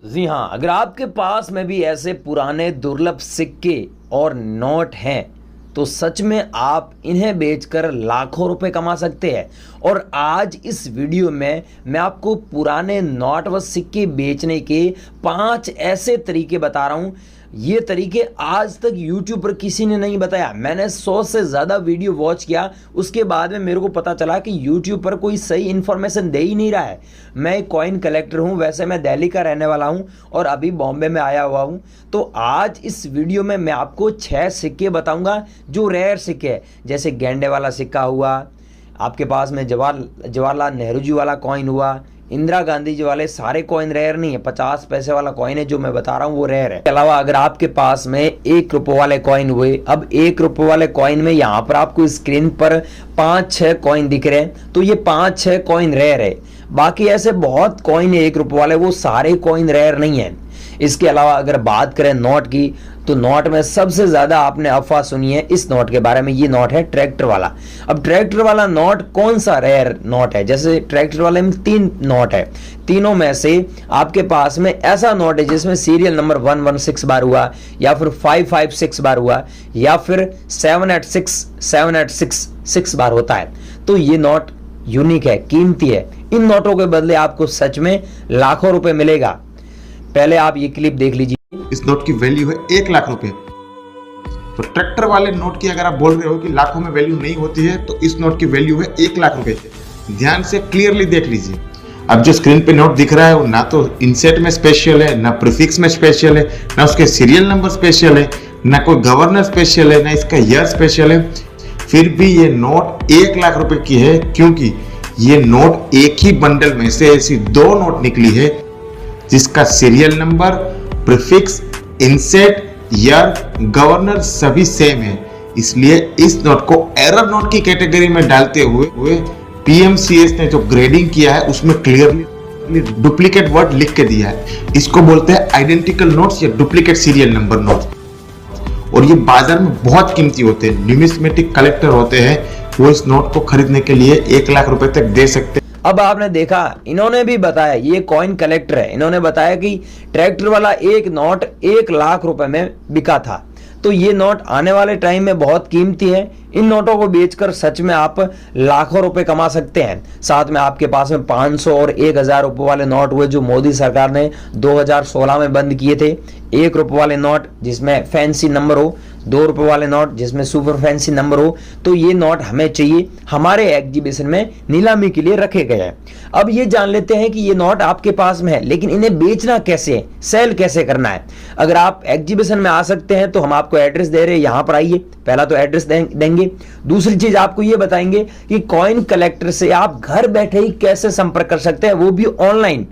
जी हाँ, अगर आपके पास में भी ऐसे पुराने दुर्लभ सिक्के और नोट हैं तो सच में आप इन्हें बेचकर लाखों रुपए कमा सकते हैं। और आज इस वीडियो में मैं आपको पुराने नोट व सिक्के बेचने के 5 ऐसे तरीके बता रहा हूँ। ये तरीके आज तक YouTube पर किसी ने नहीं बताया। मैंने 100 से ज़्यादा वीडियो वॉच किया, उसके बाद में मेरे को पता चला कि YouTube पर कोई सही इन्फॉर्मेशन दे ही नहीं रहा है। मैं एक कॉइन कलेक्टर हूँ, वैसे मैं दिल्ली का रहने वाला हूँ और अभी बॉम्बे में आया हुआ हूँ। तो आज इस वीडियो में मैं आपको 6 सिक्के बताऊँगा जो रेयर सिक्के हैं, जैसे गेंडे वाला सिक्का हुआ, आपके पास में जवाहरलाल नेहरू जी वाला कॉइन हुआ, इंदिरा गांधी जी वाले सारे कॉइन रेयर नहीं है। 50 पैसे वाला कॉइन है जो मैं बता रहा हूँ वो रेयर है। इसके अलावा अगर आपके पास में 1 रुपये वाले कॉइन हुए, अब 1 रुपये वाले कॉइन में यहाँ पर आपको स्क्रीन पर 5-6 कॉइन दिख रहे हैं, तो ये 5-6 कॉइन रेयर है। बाकी ऐसे बहुत कॉइन है 1 रुपये वाले, वो सारे कॉइन रेयर नहीं है। इसके अलावा अगर बात करें नोट की, तो नोट में सबसे ज्यादा आपने अफवाह सुनी है इस नोट के बारे में। ये नोट है ट्रैक्टर वाला। अब ट्रैक्टर वाला नोट कौन सा रेयर नोट है? जैसे ट्रैक्टर वाले में 3 नोट है, तीनों में से आपके पास में ऐसा नोट है जिसमें सीरियल नंबर 116 बार हुआ, या फिर 556 बार हुआ, या फिर 786 बार होता है। तो ये नोट यूनिक है, कीमती है। इन नोटों के बदले आपको सच में लाखों रुपए मिलेगा। पहले आप ये क्लिप देख लीजिए। इस नोट की वैल्यू है 1 लाख रुपए। तो ट्रैक्टर वाले नोट की अगर आप बोल रहे हो कि लाखों में वैल्यू नहीं होती है, तो इस नोट की वैल्यू है 1 लाख रुपए। ध्यान से क्लियरली देख लीजिए। अब जो स्क्रीन पे नोट दिख रहा है वो ना तो इंसेट में स्पेशल है, ना प्रीफिक्स में स्पेशल है, ना उसके सीरियल नंबर स्पेशल है, ना कोई गवर्नर स्पेशल है, ना इसका ईयर स्पेशल है। फिर भी ये नोट 1 लाख रुपए की है, क्योंकि ये नोट एक ही बंडल में से ऐसी 2 नोट निकली है जिसका serial number, prefix, inset, year, governor सभी सेम है। इसलिए इस नोट को एरर नोट की कैटेगरी में डालते हुए पीएमसीएस ने जो ग्रेडिंग किया है उसमें क्लियरली डुप्लीकेट वर्ड लिख के दिया है। इसको बोलते हैं आइडेंटिकल नोट्स या डुप्लीकेट सीरियल नंबर नोट्स। और ये बाजार में बहुत कीमती होते हैं। न्यूमिस्मेटिक कलेक्टर होते हैं, वो इस नोट को खरीदने के लिए 1 लाख रुपए तक दे सकते हैं। अब आपने देखा, इन्होंने भी बताया, ये कॉइन कलेक्टर है, इन्होंने बताया कि ट्रैक्टर वाला एक नोट 1 लाख रुपए में बिका था। तो ये नोट आने वाले टाइम में बहुत कीमती है। इन नोटों को बेचकर सच में आप लाखों रुपए कमा सकते हैं। साथ में आपके पास में 500 और 1000 रुपए वाले नोट हुए जो मोदी सरकार ने 2016 में बंद किए थे। 1 रुपये वाले नोट जिसमें फैंसी नंबर हो, 2 रुपये वाले नोट जिसमें सुपर फैंसी नंबर हो। तो ये नोट हमें चाहिए, हमारे एग्जीबिशन में नीलामी के लिए रखे गए हैं। अब ये जान लेते हैं कि ये नोट आपके पास में है, लेकिन इन्हें बेचना कैसे है, सेल कैसे करना है। अगर आप एग्जीबिशन में आ सकते हैं तो हम आपको एड्रेस दे रहे हैं, यहाँ पर आइए। पहला तो एड्रेस देंगे। दूसरी चीज आपको ये बताएंगे कि कॉइन कलेक्टर से आप घर बैठे ही कैसे संपर्क कर सकते हैं, वो भी ऑनलाइन।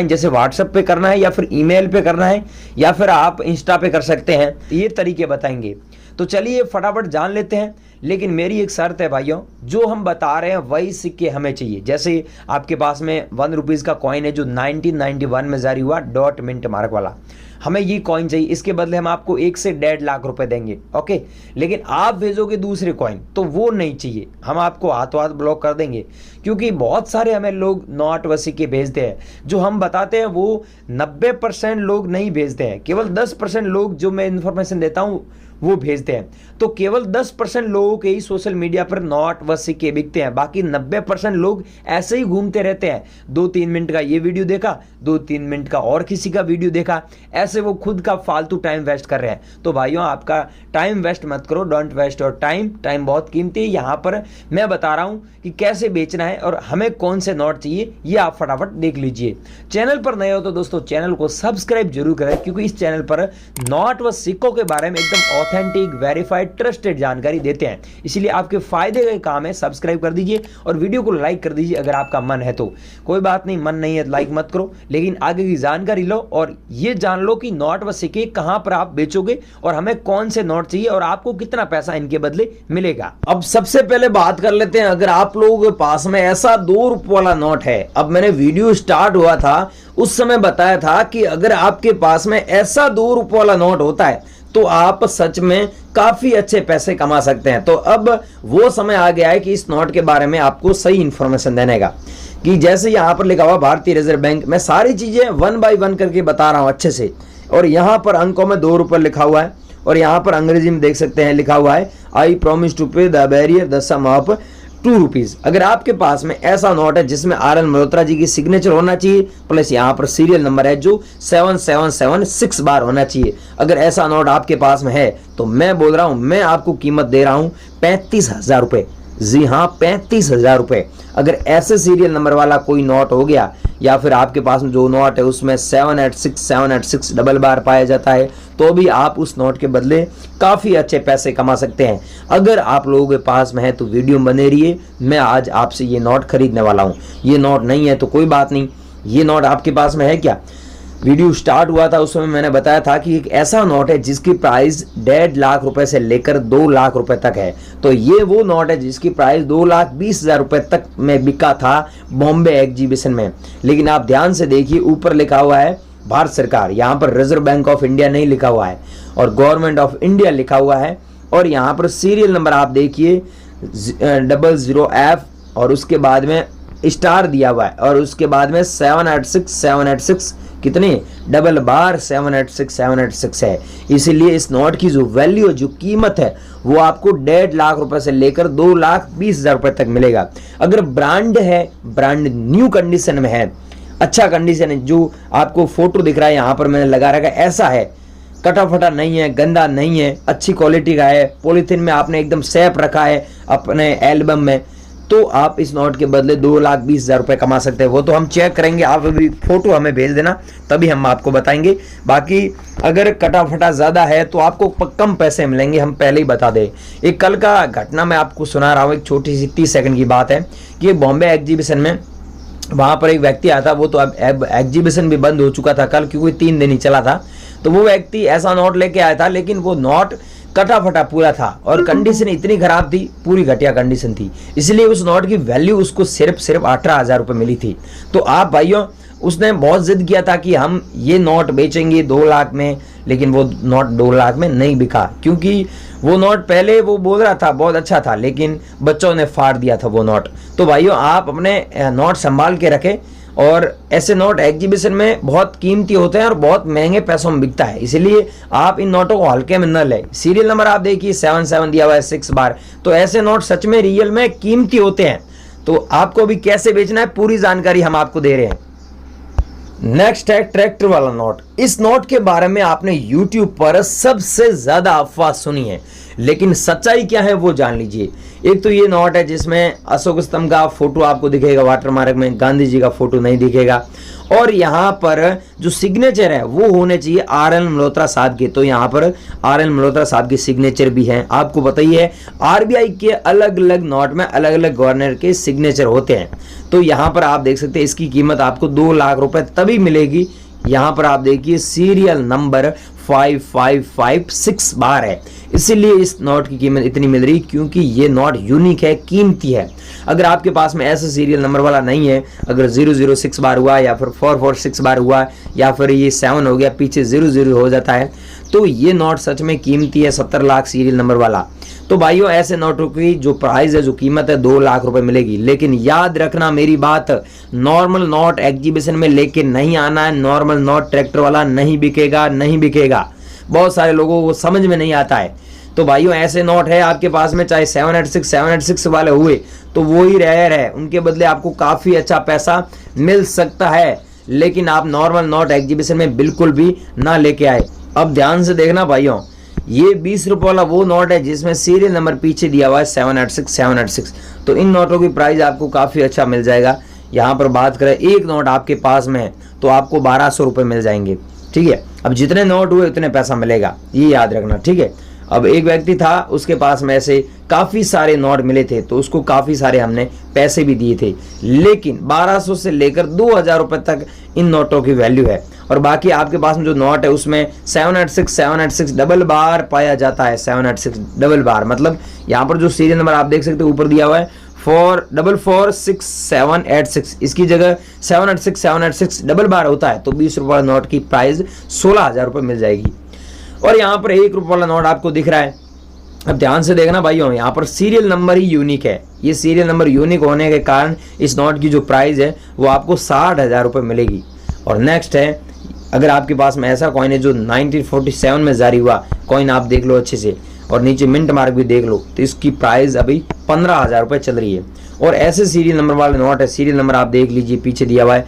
जैसे व्हाट्सएप पे करना है, या फिर ईमेल पे करना है, या फिर आप इंस्टा पे कर सकते हैं। ये तरीके बताएंगे। तो चलिए फटाफट जान लेते हैं। लेकिन मेरी एक शर्त है भाइयों, जो हम बता रहे हैं वही सिक्के हमें चाहिए। जैसे आपके पास में 1 रुपीज़ का कॉइन है जो 1991 में जारी हुआ, डॉट मिंट मार्क वाला, हमें ये कॉइन चाहिए। इसके बदले हम आपको 1 से 1.5 लाख रुपए देंगे, ओके। लेकिन आप भेजोगे दूसरे कॉइन तो वो नहीं चाहिए, हम आपको हाथों हाथ ब्लॉक कर देंगे। क्योंकि बहुत सारे हमें लोग नोट व सिक्के भेजते हैं, जो हम बताते हैं वो 90% लोग नहीं भेजते हैं। केवल 10% लोग, जो मैं इन्फॉर्मेशन देता हूँ, वो भेजते हैं। तो केवल 10% लोगों के ही सोशल मीडिया पर नोट व सिक्के बिकते हैं। बाकी 90% लोग ऐसे ही घूमते रहते हैं। 2-3 मिनट का ये वीडियो देखा, 2-3 मिनट का और किसी का वीडियो देखा, ऐसे वो खुद का फालतू टाइम वेस्ट कर रहे हैं। तो भाइयों, आपका टाइम वेस्ट मत करो, don't waste your time. Time बहुत कीमती है। यहाँ पर मैं बता रहा हूँ कि कैसे बेचना है और हमें कौन से नोट चाहिए, ये आप फटाफट देख लीजिए। चैनल पर नए हो तो दोस्तों चैनल को सब्सक्राइब जरूर करें, क्योंकि इस चैनल पर नोट व सिक्कों के बारे में एकदम ऑथेंटिक, वेरीफाइड, ट्रस्टेड जानकारी देते हैं। इसलिए आपके फायदे का काम है, सब्सक्राइब कर दीजिए और वीडियो को लाइक कर दीजिए अगर आपका मन है तो। कोई बात नहीं, मन नहीं है लाइक मत करो, लेकिन आगे की जानकारी लो और ये जान लो कि नोट व सिक्के कहां पर आप बेचोगे और हमें कौन से नोट चाहिए और आपको कितना पैसा इनके बदले मिलेगा। अब सबसे पहले बात कर लेते हैं, अगर आप लोगों के पास में ऐसा 2 रुपये वाला नोट है। अब मैंने वीडियो स्टार्ट हुआ था उस समय बताया था कि अगर आपके पास में ऐसा 2 रुपये वाला नोट होता है तो आप सच में काफी अच्छे पैसे कमा सकते हैं। तो अब वो समय आ गया है कि इस नोट के बारे में आपको सही इंफॉर्मेशन देने का। कि जैसे यहाँ पर लिखा हुआ भारतीय रिजर्व बैंक, मैं सारी चीजें 1 बाय 1 करके बता रहा हूँ अच्छे से। और यहाँ पर अंकों में 2 रुपये लिखा हुआ है और यहाँ पर अंग्रेजी में देख सकते हैं लिखा हुआ है I promise to pay the bearer the sum of 2 rupees. अगर आपके पास में ऐसा नोट है जिसमें RL मल्होत्रा जी की सिग्नेचर होना चाहिए प्लस यहाँ पर सीरियल नंबर है जो 7776 बार होना चाहिए, अगर ऐसा नोट आपके पास में है तो मैं बोल रहा हूं, मैं आपको कीमत दे रहा हूं 35,000 रुपए। जी हाँ, 35,000 रुपए। अगर ऐसे सीरियल नंबर वाला कोई नोट हो गया या फिर आपके पास में जो नोट है उसमें 786 डबल बार पाया जाता है तो भी आप उस नोट के बदले काफ़ी अच्छे पैसे कमा सकते हैं। अगर आप लोगों के पास में है तो वीडियो बने रहिए, मैं आज आपसे ये नोट खरीदने वाला हूँ। ये नोट नहीं है तो कोई बात नहीं, ये नोट आपके पास में है क्या? वीडियो स्टार्ट हुआ था उस समय मैंने बताया था कि एक ऐसा नोट है जिसकी प्राइस 1.5 लाख रुपए से लेकर 2 लाख रुपए तक है। तो ये वो नोट है जिसकी प्राइस 2,20,000 रुपए तक में बिका था बॉम्बे एग्जीबिशन में। लेकिन आप ध्यान से देखिए, ऊपर लिखा हुआ है भारत सरकार, यहाँ पर रिजर्व बैंक ऑफ इंडिया नहीं लिखा हुआ है और गवर्नमेंट ऑफ इंडिया लिखा हुआ है। और यहाँ पर सीरियल नंबर आप देखिए 00F और उसके बाद में स्टार दिया हुआ है और उसके बाद में 786 कितने डबल बार 786 है। इसीलिए इस नोट की जो वैल्यू, जो कीमत है वो आपको 1.5 लाख रुपए से लेकर 2,20,000 रुपए तक मिलेगा। अगर ब्रांड है, ब्रांड न्यू कंडीशन में है, अच्छा कंडीशन है, जो आपको फोटो दिख रहा है यहाँ पर मैंने लगा रखा है, ऐसा है, कटा फटा नहीं है, गंदा नहीं है, अच्छी क्वालिटी का है, पॉलीथीन में आपने एकदम सेफ रखा है अपने एल्बम में, तो आप इस नोट के बदले 2,20,000 रुपए कमा सकते हैं। वो तो हम चेक करेंगे, आप अभी फोटो हमें भेज देना तभी हम आपको बताएंगे। बाकी अगर कटा फटा ज़्यादा है तो आपको कम पैसे मिलेंगे, हम पहले ही बता दें। एक कल का घटना मैं आपको सुना रहा हूँ, एक छोटी सी 30 सेकंड की बात है कि बॉम्बे एग्जीबिशन में वहाँ पर एक व्यक्ति आया था, वो तो अब एग्जीबिशन भी बंद हो चुका था कल क्योंकि 3 दिन ही चला था। तो वो व्यक्ति ऐसा नोट लेके आया था लेकिन वो नोट कटा फटा पूरा था और कंडीशन इतनी खराब थी, पूरी घटिया कंडीशन थी, इसलिए उस नोट की वैल्यू उसको सिर्फ 18,000 रुपये मिली थी। तो आप भाइयों, उसने बहुत जिद किया था कि हम ये नोट बेचेंगे 2 लाख में, लेकिन वो नोट 2 लाख में नहीं बिका क्योंकि वो नोट पहले वो बोल रहा था बहुत अच्छा था लेकिन बच्चों ने फाड़ दिया था वो नोट। तो भाइयों, आप अपने नोट संभाल के रखें और ऐसे नोट एग्जीबिशन में बहुत कीमती होते हैं और बहुत महंगे पैसों में बिकता है, इसलिए आप इन नोटों को हल्के में न लें। सीरियल नंबर आप देखिए 77 दिया हुआ है 6 बार, तो ऐसे नोट सच में रियल में कीमती होते हैं। तो आपको भी कैसे बेचना है पूरी जानकारी हम आपको दे रहे हैं। नेक्स्ट है ट्रैक्टर वाला नोट। इस नोट के बारे में आपने YouTube पर सबसे ज्यादा अफवाह सुनी है, लेकिन सच्चाई क्या है वो जान लीजिए। एक तो ये नोट है जिसमें अशोक स्तंभ का फोटो आपको दिखेगा वाटरमार्क में, गांधी जी का फोटो नहीं दिखेगा और यहाँ पर जो सिग्नेचर है वो होने चाहिए RL मल्होत्रा साहब के। तो यहाँ पर RL मल्होत्रा साहब के सिग्नेचर भी हैं। आपको पता ही है RBI के अलग अलग नोट में अलग अलग गवर्नर के सिग्नेचर होते हैं। तो यहाँ पर आप देख सकते हैं इसकी कीमत आपको 2 लाख रुपए तभी मिलेगी। यहाँ पर आप देखिए सीरियल नंबर 5556 बार है, इसीलिए इस नोट की कीमत इतनी मिल रही क्योंकि ये नोट यूनिक है, कीमती है। अगर आपके पास में ऐसा सीरियल नंबर वाला नहीं है, अगर 006 बार हुआ या फिर 446 बार हुआ या फिर ये 7 हो गया, पीछे 00 हो जाता है, तो ये नोट सच में कीमती है 70 लाख सीरियल नंबर वाला। तो भाइयों, ऐसे नोटों की जो प्राइस है, जो कीमत है 2 लाख रुपए मिलेगी। लेकिन याद रखना मेरी बात, नॉर्मल नोट एग्जीबिशन में लेके नहीं आना है। नॉर्मल नोट ट्रैक्टर वाला नहीं बिकेगा, नहीं बिकेगा। बहुत सारे लोगों को समझ में नहीं आता है। तो भाइयों, ऐसे नोट है आपके पास में, चाहे 786 वाले हुए तो वो ही रेयर है, उनके बदले आपको काफी अच्छा पैसा मिल सकता है। लेकिन आप नॉर्मल नोट एग्जीबिशन में बिल्कुल भी ना लेके आए। अब ध्यान से देखना भाइयों, ये 20 रुपए वाला वो नोट है जिसमें सीरियल नंबर पीछे दिया हुआ है 786। तो इन नोटों की प्राइस आपको काफी अच्छा मिल जाएगा। यहाँ पर बात करें, एक नोट आपके पास में है तो आपको 1200 रुपए मिल जाएंगे, ठीक है। अब जितने नोट हुए उतने पैसा मिलेगा, ये याद रखना, ठीक है। अब एक व्यक्ति था, उसके पास में ऐसे काफी सारे नोट मिले थे तो उसको काफी सारे हमने पैसे भी दिए थे, लेकिन 1200 से लेकर 2000 रुपए तक इन नोटों की वैल्यू है। और बाकी आपके पास में जो नोट है उसमें 786 डबल बार पाया जाता है। 786 डबल बार मतलब यहाँ पर जो सीरियल नंबर आप देख सकते हो ऊपर दिया हुआ है 4446786, इसकी जगह 786 डबल बार होता है तो 20 रुपए वाला नोट की प्राइस 16,000 रुपए मिल जाएगी। और यहाँ पर 1 रुपए वाला नोट आपको दिख रहा है, अब ध्यान से देखना भाइयों, यहाँ पर सीरियल नंबर ही यूनिक है। ये सीरियल नंबर यूनिक होने के कारण इस नोट की जो प्राइस है वो आपको 60,000 रुपये मिलेगी। और नेक्स्ट है, अगर आपके पास में ऐसा कॉइन है जो 1947 में जारी हुआ कॉइन, आप देख लो अच्छे से, और नीचे मिंट मार्क भी देख लो, तो इसकी प्राइस अभी 15,000 रुपये चल रही है। और ऐसे सीरियल नंबर वाले नोट है, सीरियल नंबर आप देख लीजिए, पीछे दिया हुआ है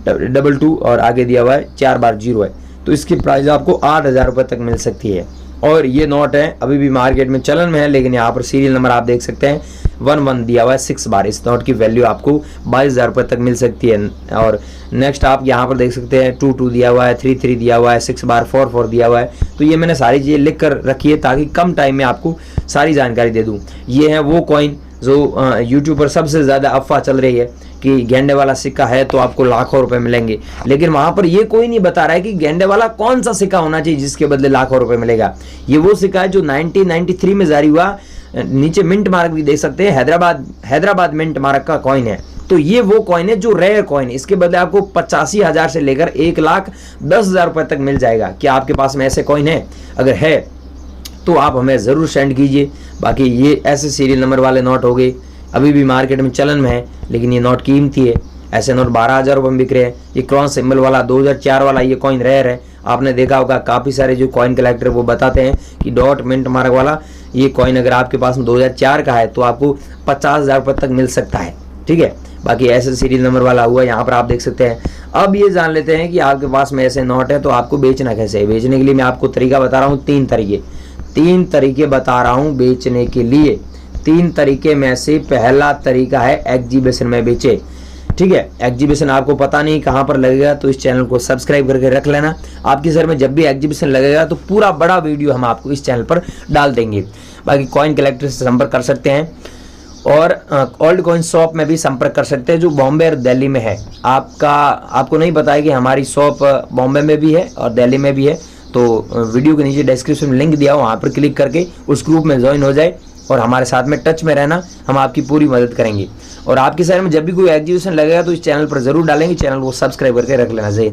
22 और आगे दिया हुआ है 4 बार 0 है, तो इसकी प्राइस आपको 8,000 रुपये तक मिल सकती है। और ये नोट है अभी भी मार्केट में चलन में है, लेकिन यहाँ पर सीरियल नंबर आप देख सकते हैं 11 दिया हुआ है 6 बार। इस नोट की वैल्यू आपको 22,000 रुपये तक मिल सकती है। और नेक्स्ट आप यहाँ पर देख सकते हैं 22 दिया हुआ है, 33 दिया हुआ है, 6 बार 44 दिया हुआ है। तो ये मैंने सारी चीज़ें लिख कर रखी है ताकि कम टाइम में आपको सारी जानकारी दे दूँ। ये है वो कॉइन जो यूट्यूब पर सबसे ज़्यादा अफवाह चल रही है कि गेंडे वाला सिक्का है तो आपको लाखों रुपए मिलेंगे, लेकिन वहां पर ये कोई नहीं बता रहा है कि गेंडे वाला कौन सा सिक्का होना चाहिए जिसके बदले लाखों रुपए मिलेगा। ये वो सिक्का है जो 1993 में जारी हुआ, नीचे मिंट मार्क भी देख सकते हैं, हैदराबाद मिंट मार्क का कॉइन है। तो ये वो कॉइन है जो रेयर कॉइन, इसके बदले आपको 85,000 से लेकर 1,10,000 रुपए तक मिल जाएगा। क्या आपके पास में ऐसे कॉइन है? अगर है तो आप हमें ज़रूर सेंड कीजिए। बाकी ये ऐसे सीरियल नंबर वाले नोट हो गए, अभी भी मार्केट में चलन में है, लेकिन ये नोट कीमती है। ऐसे नोट 12,000 रुपये में बिक रहे हैं। ये क्रॉस सिंबल वाला 2004 वाला ये कॉइन रेयर है। आपने देखा होगा काफ़ी सारे जो कॉइन कलेक्टर वो बताते हैं कि डॉट मिंट मार्क वाला ये कॉइन अगर आपके पास में 2004 का है तो आपको 50,000 रुपये तक मिल सकता है। ठीक है, बाकी ऐसे सीरियल नंबर वाला हुआ यहाँ पर आप देख सकते हैं। अब ये जान लेते हैं कि आपके पास में ऐसे नोट है तो आपको बेचना कैसे है। बेचने के लिए मैं आपको तरीका बता रहा हूँ, 3 तरीके बता रहा हूँ बेचने के लिए। 3 तरीके में से पहला तरीका है एग्जीबिशन में बेचे। ठीक है, एग्जीबिशन आपको पता नहीं कहाँ पर लगेगा तो इस चैनल को सब्सक्राइब करके रख लेना। आपके शहर में जब भी एग्जीबिशन लगेगा तो पूरा बड़ा वीडियो हम आपको इस चैनल पर डाल देंगे। बाकी कॉइन कलेक्टर से संपर्क कर सकते हैं और ओल्ड कॉइन शॉप में भी संपर्क कर सकते हैं जो बॉम्बे और दिल्ली में है। आपको नहीं पता है कि हमारी शॉप बॉम्बे में भी है और दिल्ली में भी है, तो वीडियो के नीचे डिस्क्रिप्शन में लिंक दिया हो, वहाँ पर क्लिक करके उस ग्रुप में ज्वाइन हो जाए और हमारे साथ में टच में रहना, हम आपकी पूरी मदद करेंगे। और आपके शहर में जब भी कोई एग्जीबिशन लगेगा तो इस चैनल पर जरूर डालेंगे, चैनल को सब्सक्राइब करके रख लेना। जय